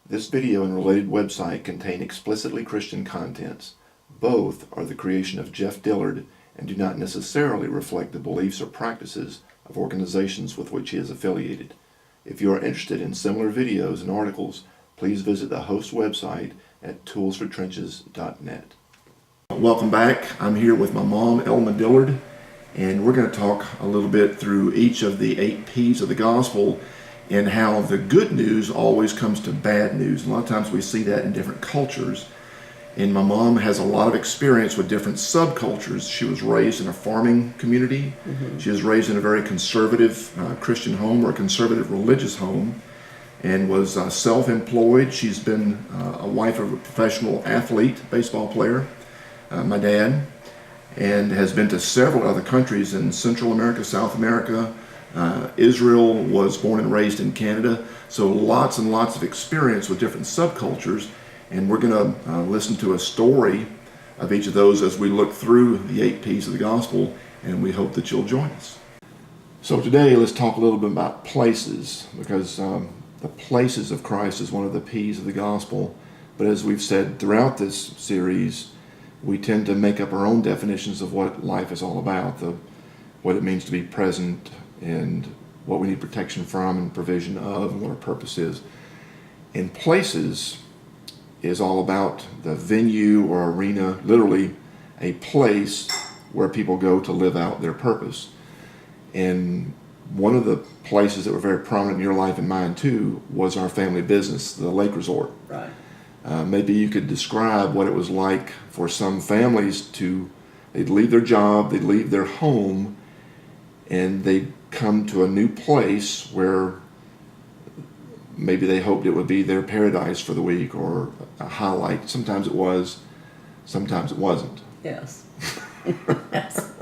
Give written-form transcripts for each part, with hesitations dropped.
This video and related website contain explicitly Christian contents. Both are the creation of Jeff Dillard and do not necessarily reflect the beliefs or practices of organizations with which he is affiliated. If you are interested in similar videos and articles, please visit the host website at toolsfortrenches.net. Welcome back. I'm here with my mom, Elma Dillard, and we're going to talk a little bit through each of the 8 P's of the gospel and how the good news always comes to bad news. A lot of times we see that in different cultures. And my mom has a lot of experience with different subcultures. She was raised in a farming community. She was raised in a very conservative Christian home or a conservative religious home and was self-employed. She's been a wife of a professional athlete, baseball player, my dad, and has been to several other countries in Central America, South America. Israel, was born and raised in Canada. So lots and lots of experience with different subcultures. And we're going to listen to a story of each of those as we look through the 8 P's of the gospel, and we hope that you'll join us. So today, let's talk a little bit about places, because the places of Christ is one of the P's of the gospel. But as we've said throughout this series, we tend to make up our own definitions of what life is all about, what it means to be present, and what we need protection from and provision of, and what our purpose is. And places is all about the venue or arena, literally a place where people go to live out their purpose. And one of the places that were very prominent in your life and mine too was our family business, the lake resort. Right. Maybe you could describe what it was like for some families they'd leave their job, they'd leave their home, and they'd come to a new place where maybe they hoped it would be their paradise for the week or a highlight. Sometimes it was, sometimes it wasn't. Yes. Yes.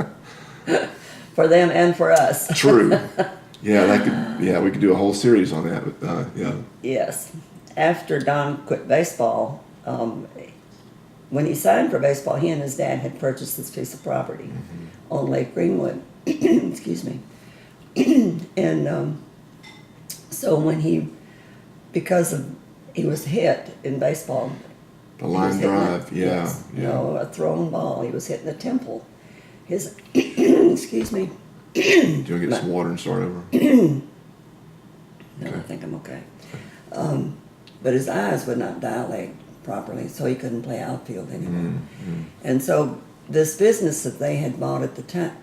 For them and for us. True. Yeah, we could do a whole series on that. But, yeah. Yes. After Don quit baseball, when he signed for baseball, he and his dad had purchased this piece of property on Lake Greenwood. Excuse me. And so when he was hit in baseball. The line drive, yes, yeah. No, a thrown ball. He was hit in the temple. His, excuse me. Do you want to get some water and start over? No, Okay. I think I'm okay. But his eyes would not dilate properly, so he couldn't play outfield anymore. And so this business that they had bought at the time,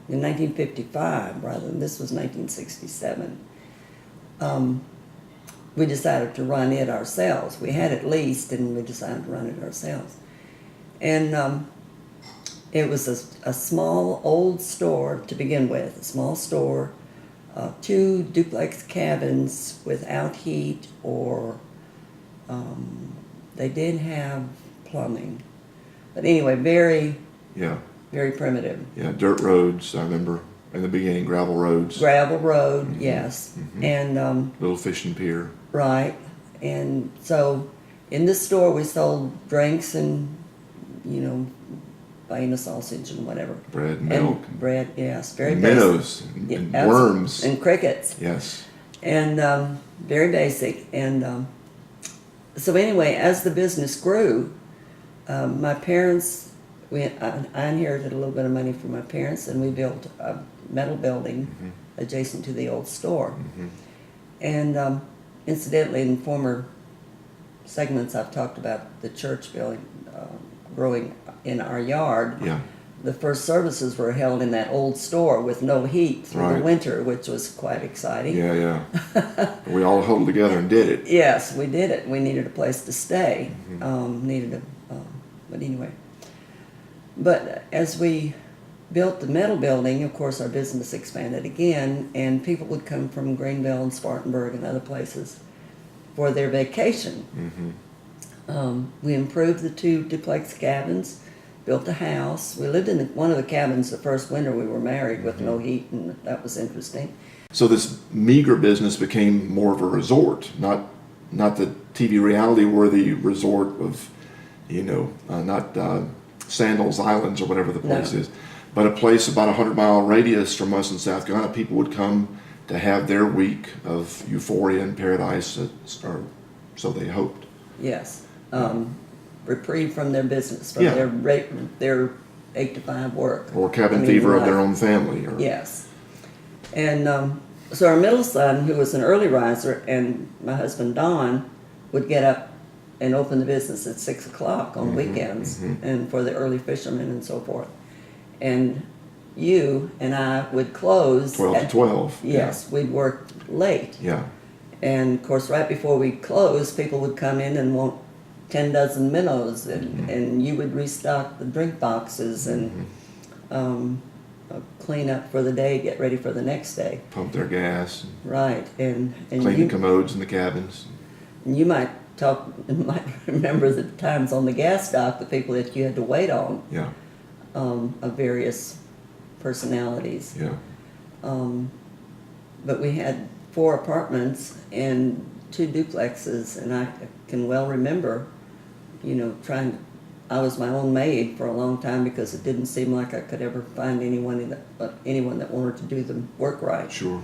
in 1955, rather than this was 1967, we decided to run it ourselves. We had it leased, and we decided to run it ourselves. And it was a small old store to begin with, a small store, 2 duplex cabins without heat, or they did have plumbing. But anyway, very primitive. Yeah, dirt roads, I remember in the beginning, gravel roads. Gravel road, yes. And little fishing pier. right. And so in this store we sold drinks and, Vienna sausage and whatever. Bread, milk. And bread, yes. Very and basic. minnows and worms. And crickets. Yes. And very basic. And so anyway, as the business grew, my parents, I inherited a little bit of money from my parents, and we built a metal building adjacent to the old store. And incidentally, in former segments, I've talked about the church building growing in our yard. Yeah. The first services were held in that old store with no heat through the winter, which was quite exciting. Yeah. We all huddled together and did it. Yes, we did it. We needed a place to stay. But anyway. But as we built the metal building, of course, our business expanded again, and people would come from Greenville and Spartanburg and other places for their vacation. We improved the 2 duplex cabins, built a house. We lived in one of the cabins the first winter we were married with no heat, and that was interesting. So this meager business became more of a resort, not the TV reality-worthy resort of, not Sandals Islands or whatever the place is, but a place about a 100-mile radius from us in South Carolina. People would come to have their week of euphoria and paradise, or so they hoped. Yes. Reprieve from their business, from Yeah. their 8 to 5 work. Or cabin I mean, fever of life. their own family. Or, Yes. And so our middle son, who was an early riser, and my husband Don would get up and open the business at 6 o'clock on weekends, and for the early fishermen and so forth. And you and I would close 12 to 12. Yes, we'd work late. Yeah. And of course, right before we closed, people would come in and want 10 dozen minnows, and you would restock the drink boxes and clean up for the day, get ready for the next day. Pump their gas. Right, and Clean the commodes in the cabins. you might remember the times on the gas dock, the people that you had to wait on, Yeah. of various personalities. Yeah. But we had 4 apartments and 2 duplexes, and I can well remember, I was my own maid for a long time because it didn't seem like I could ever find anyone that wanted to do the work right. Sure.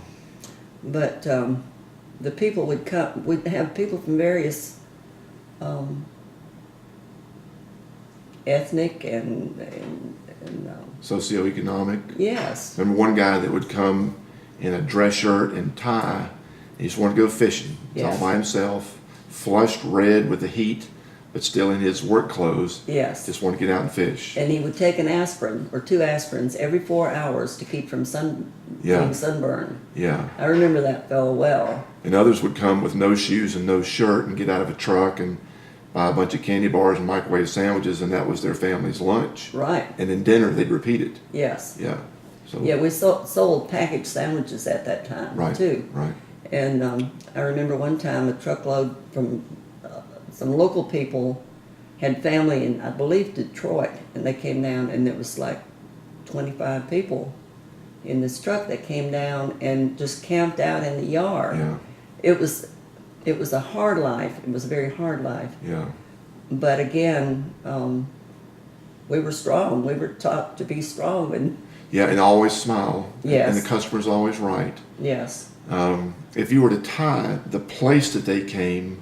But the people would come. We'd have people from various ethnic and Socioeconomic. yes, Remember one guy that would come in a dress shirt and tie. He just wanted to go fishing. He's all Yes. by himself, flushed red with the heat, but still in his work clothes. yes. Just wanted to get out and fish. And he would take an aspirin or 2 aspirins every 4 hours to keep from being sunburned. Yeah. I remember that fellow well. And others would come with no shoes and no shirt and get out of a truck and buy a bunch of candy bars and microwave sandwiches, and that was their family's lunch. Right. And then dinner, they'd repeat it. Yes. Yeah. So. Yeah, we sold packaged sandwiches at that time Right. too. Right. And I remember one time a truckload from some local people had family in, I believe, Detroit, and they came down, and there was like 25 people in this truck that came down and just camped out in the yard. Yeah. It was a hard life. It was a very hard life. Yeah. But again, we were strong. We were taught to be strong, and Yeah, and always smile. Yes. And the customer's always right. yes, If you were to tie the place that they came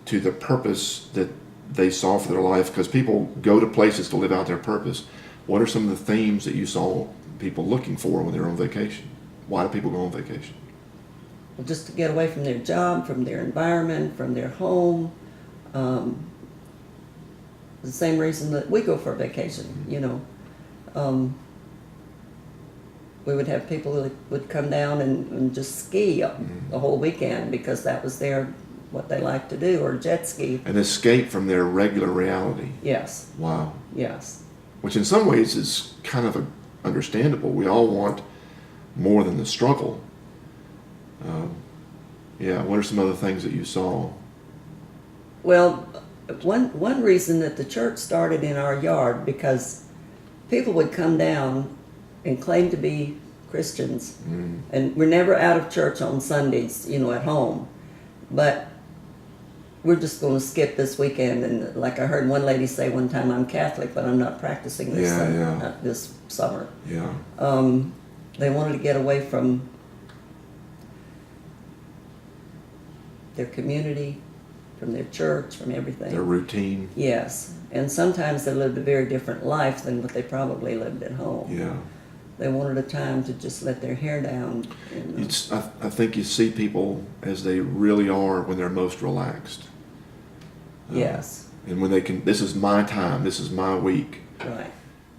to the purpose that they saw for their life, because people go to places to live out their purpose, what are some of the themes that you saw people looking for when they were on vacation? Why do people go on vacation? just to get away from their job, from their environment, from their home. The same reason that we go for vacation, we would have people that would come down and just ski the whole weekend because that was what they like to do, or jet ski. An escape from their regular reality. Yes, Wow. yes. Which in some ways is kind of understandable. We all want more than the struggle. Yeah, what are some other things that you saw? Well, one reason that the church started in our yard, because people would come down and claim to be Christians, and we're never out of church on Sundays, at home, but we're just going to skip this weekend. And like I heard one lady say one time, I'm Catholic, but I'm not practicing this this summer. Yeah. They wanted to get away from their community, from their church, from everything. Their routine. Yes, and sometimes they lived a very different life than what they probably lived at home. Yeah. They wanted a time to just let their hair down. I think you see people as they really are when they're most relaxed. Yes. And when they can, this is my time, this is my week. Right.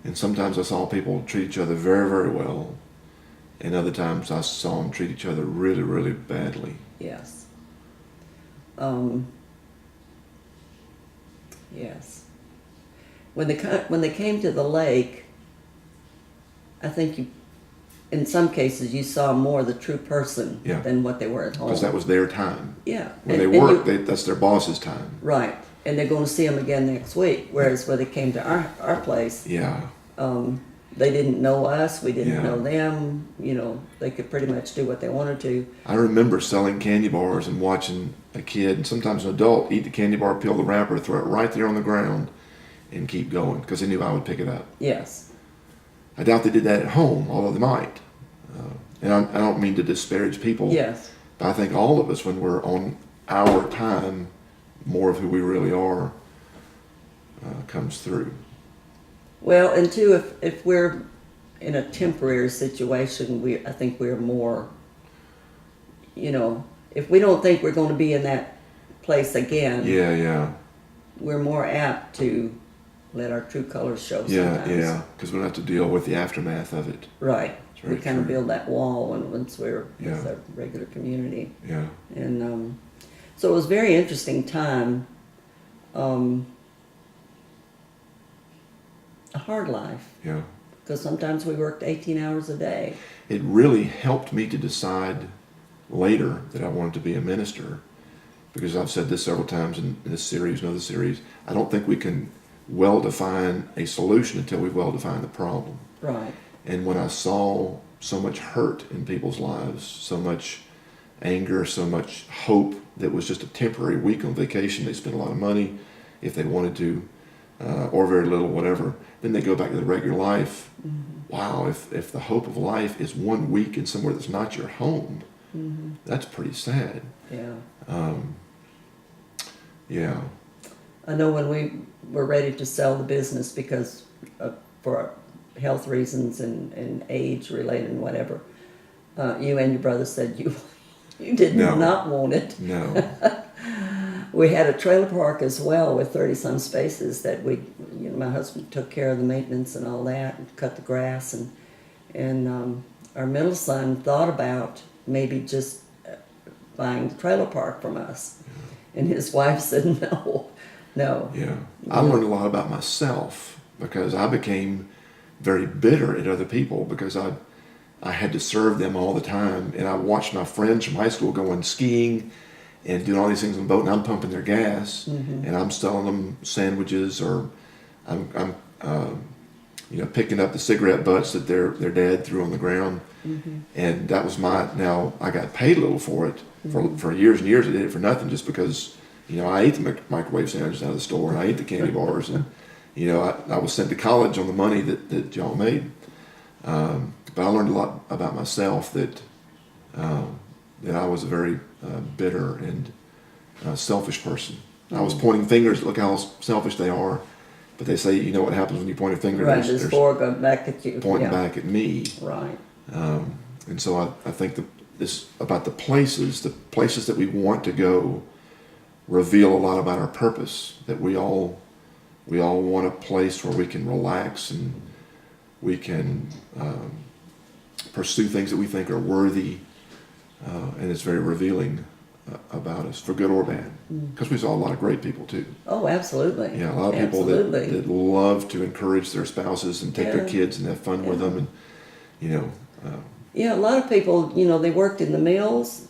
And sometimes I saw people treat each other very, very well. And other times I saw them treat each other really, really badly. Yes. Yes. When they came to the lake, I think in some cases you saw more of the true person than what they were at home. Because that was their time. Yeah. When they work, that's their boss's time. Right. And they're going to see them again next week. Whereas when they came to our place, Yeah. they didn't know us, we didn't know them. They could pretty much do what they wanted to. I remember selling candy bars and watching a kid, and sometimes an adult, eat the candy bar, peel the wrapper, throw it right there on the ground, and keep going because they knew I would pick it up. Yes. I doubt they did that at home, although they might. And I don't mean to disparage people. Yes. But I think all of us, when we're on our time, more of who we really are comes through. Well, and two, if we're in a temporary situation, I think we're more, if we don't think we're going to be in that place again, Yeah. we're more apt to let our true colors show sometimes. Yeah. Because we don't have to deal with the aftermath of it. Right. We very kind of true. build that wall once we're Yeah. with our regular community. Yeah. And so it was a very interesting time. A hard life, Yeah. because sometimes we worked 18 hours a day. It really helped me to decide later that I wanted to be a minister, because I've said this several times in this series and other series. I don't think we can well define a solution until we well define the problem. Right. And when I saw so much hurt in people's lives, so much anger, so much hope that was just a temporary week on vacation, they spent a lot of money if they wanted to, or very little, whatever, then they go back to their regular life. Mm-hmm. Wow, if the hope of life is 1 week in somewhere that's not your home, mm-hmm. that's pretty sad. Yeah. Yeah. I know when we were ready to sell the business because for health reasons and age related and whatever, you and your brother said you did not want it. No. We had a trailer park as well with 30-some spaces that my husband took care of the maintenance and all that, and cut the grass, and our middle son thought about maybe just buying the trailer park from us, and his wife said no. Yeah, I learned a lot about myself because I became very bitter at other people because I had to serve them all the time, and I watched my friends from high school going skiing and doing all these things on the boat, and I'm pumping their gas, mm-hmm. and I'm selling them sandwiches, or I'm picking up the cigarette butts that their dad threw on the ground, mm-hmm. and that was now I got paid a little for it, mm-hmm. for years and years. I did it for nothing just because, I ate the microwave sandwiches out of the store, and I ate the candy bars, and, I was sent to college on the money that y'all made. But I learned a lot about myself that I was a very bitter and selfish person. I was pointing fingers, look how selfish they are, but they say, what happens when you point a finger? Right, there's four going back at you. Pointing back at me. Right. And so I think this about the places that we want to go reveal a lot about our purpose, that we all want a place where we can relax and we can pursue things that we think are worthy, and it's very revealing about us, for good or bad, because we saw a lot of great people too. Oh, absolutely. Yeah, a lot of people that love to encourage their spouses and take their kids and have fun with them, and a lot of people, they worked in the mills,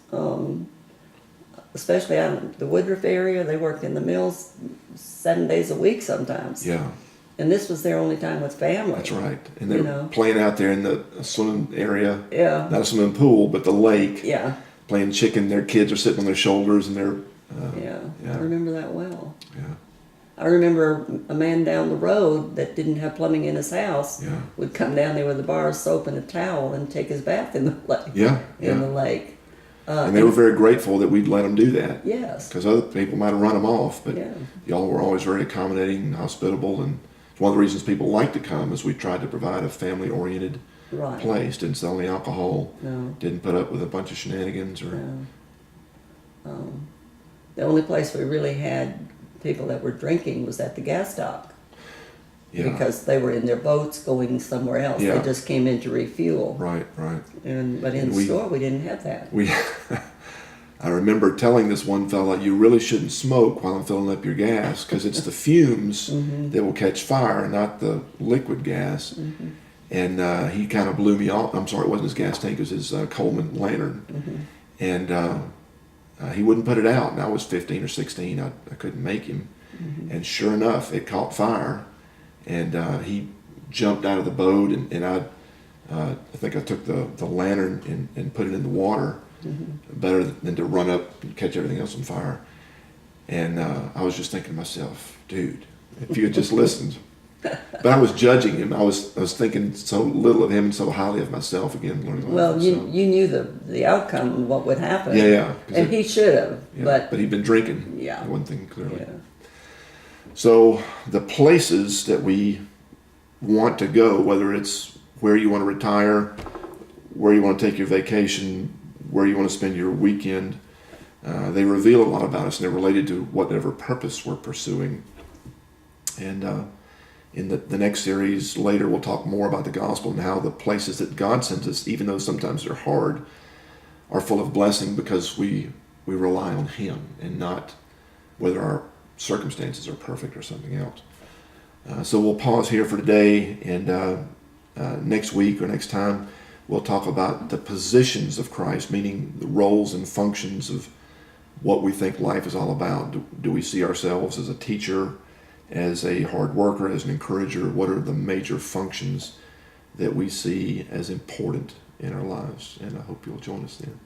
especially out in the Woodruff area. They worked in the mills 7 days a week sometimes. Yeah. And this was their only time with family. That's right. And they're playing out there in the swimming area. Yeah. Not a swimming pool, but the lake. Yeah. Playing chicken. Their kids are sitting on their shoulders, and they're. I remember that well. Yeah. I remember a man down the road that didn't have plumbing in his house would come down there with a bar of soap and a towel and take his bath in the lake. In the lake. And they were very grateful that we'd let them do that. Yes. Because other people might have run them off, but y'all were always very accommodating and hospitable, and one of the reasons people like to come is we tried to provide a family-oriented place. Didn't sell any alcohol. No. Didn't put up with a bunch of shenanigans. The only place we really had people that were drinking was at the gas dock. Yeah. Because they were in their boats going somewhere else. Yeah. They just came in to refuel. Right. But in the store, we didn't have that. I remember telling this one fella, you really shouldn't smoke while I'm filling up your gas, because it's the fumes that will catch fire, not the liquid gas. Mm-hmm. And he kind of blew me off. I'm sorry, it wasn't his gas tank, it was his Coleman lantern. Mm-hmm. And he wouldn't put it out. And I was 15 or 16. I couldn't make him. Mm-hmm. And sure enough, it caught fire. And he jumped out of the boat, and I think I took the lantern and put it in the water. Mm-hmm. Better than to run up and catch everything else on fire. And I was just thinking to myself, dude, if you had just listened, But I was judging him. I was thinking so little of him and so highly of myself. Again, learning life. Well, you So, knew the outcome and what would happen. yeah. 'Cause And he should have, but but he'd been drinking. Yeah. One thing clearly. yeah. So the places that we want to go, whether it's where you want to retire, where you want to take your vacation, where you want to spend your weekend, they reveal a lot about us, and they're related to whatever purpose we're pursuing. And in the next series later, we'll talk more about the gospel and how the places that God sends us, even though sometimes they're hard, are full of blessing because we rely on Him and not whether our circumstances are perfect or something else. So we'll pause here for today, and next week or next time we'll talk about the positions of Christ, meaning the roles and functions of what we think life is all about. Do we see ourselves as a teacher, as a hard worker, as an encourager? What are the major functions that we see as important in our lives? And I hope you'll join us then.